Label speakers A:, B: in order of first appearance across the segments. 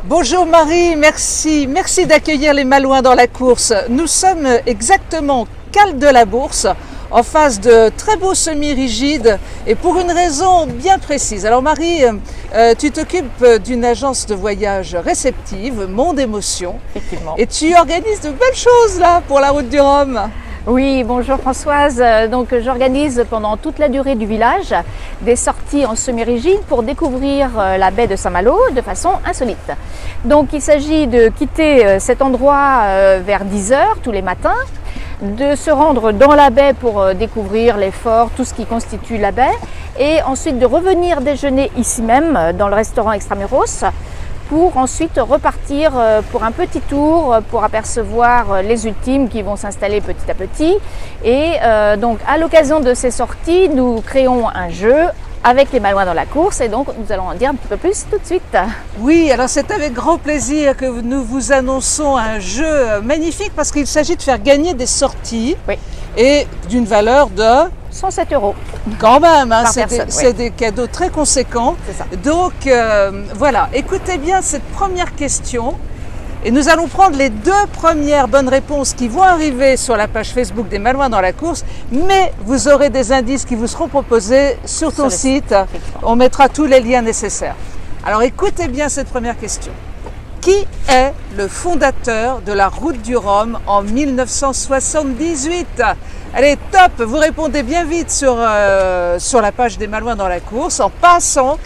A: Bonjour Marie, merci d'accueillir les Malouins dans la course. Nous sommes exactement cale de la Bourse, en face de très beaux semi-rigides et pour une raison bien précise. Alors Marie, tu t'occupes d'une agence de voyage réceptive, Monde Émotion.
B: Effectivement.
A: Et tu organises de belles choses là pour la route du Rhum.
B: Oui, bonjour Françoise. Donc j'organise pendant toute la durée du village des sorties en semi-rigide pour découvrir la baie de Saint-Malo de façon insolite. Donc il s'agit de quitter cet endroit vers 10 h tous les matins, de se rendre dans la baie pour découvrir les forts, tout ce qui constitue la baie, et ensuite de revenir déjeuner ici même dans le restaurant Extramuros, pour ensuite repartir pour un petit tour pour apercevoir les ultimes qui vont s'installer petit à petit. Et donc à l'occasion de ces sorties, nous créons un jeu avec les Malouins dans la course et donc nous allons en dire un petit peu plus tout de suite.
A: Oui, alors c'est avec grand plaisir que nous vous annonçons un jeu magnifique parce qu'il s'agit de faire gagner des sorties et d'une valeur de
B: 107 €.
A: Quand même, hein,
B: c'est
A: des cadeaux très conséquents.
B: C'est ça.
A: Donc voilà, écoutez bien cette première question et nous allons prendre les deux premières bonnes réponses qui vont arriver sur la page Facebook des Malouins dans la course, mais vous aurez des indices qui vous seront proposés sur ton site. On mettra tous les liens nécessaires. Alors écoutez bien cette première question. Qui est le fondateur de la route du Rhum en 1978 ? Allez, top, vous répondez bien vite sur la page des Malouins dans la course en passant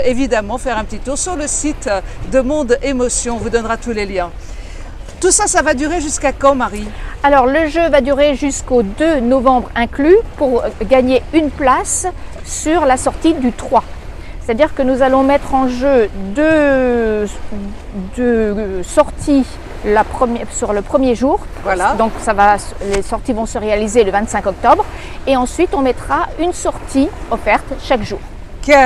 A: évidemment faire un petit tour sur le site de Monde Émotion, on vous donnera tous les liens. Tout ça, ça va durer jusqu'à quand, Marie ?
B: Alors le jeu va durer jusqu'au 2 novembre inclus pour gagner une place sur la sortie du 3. C'est-à-dire que nous allons mettre en jeu deux sorties sur le premier jour.
A: Voilà.
B: Donc les sorties vont se réaliser le 25 octobre. Et ensuite, on mettra une sortie offerte chaque jour.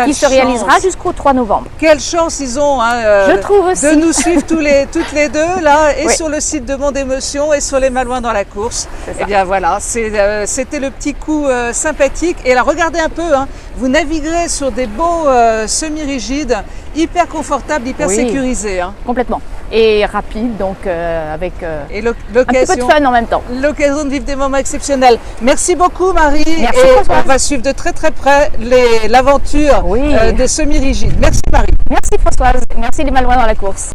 B: Qui se réalisera jusqu'au 3 novembre.
A: Quelle chance ils ont
B: Je trouve aussi.
A: de nous suivre toutes les deux là et sur le site de Monde Émotion et sur les Malouins dans la course. Et bien voilà, c'était le petit coup sympathique. Et là, regardez un peu, hein, vous naviguerez sur des beaux semi-rigides, hyper confortables, hyper sécurisés. Hein.
B: Complètement. Et rapide, donc avec
A: et
B: un petit peu de fun en même temps.
A: L'occasion de vivre des moments exceptionnels. Merci beaucoup Marie.
B: Merci,
A: et
B: Françoise.
A: on va suivre de très très près l'aventure des semi-rigides. Merci Marie.
B: Merci Françoise, merci les Malouins dans la course.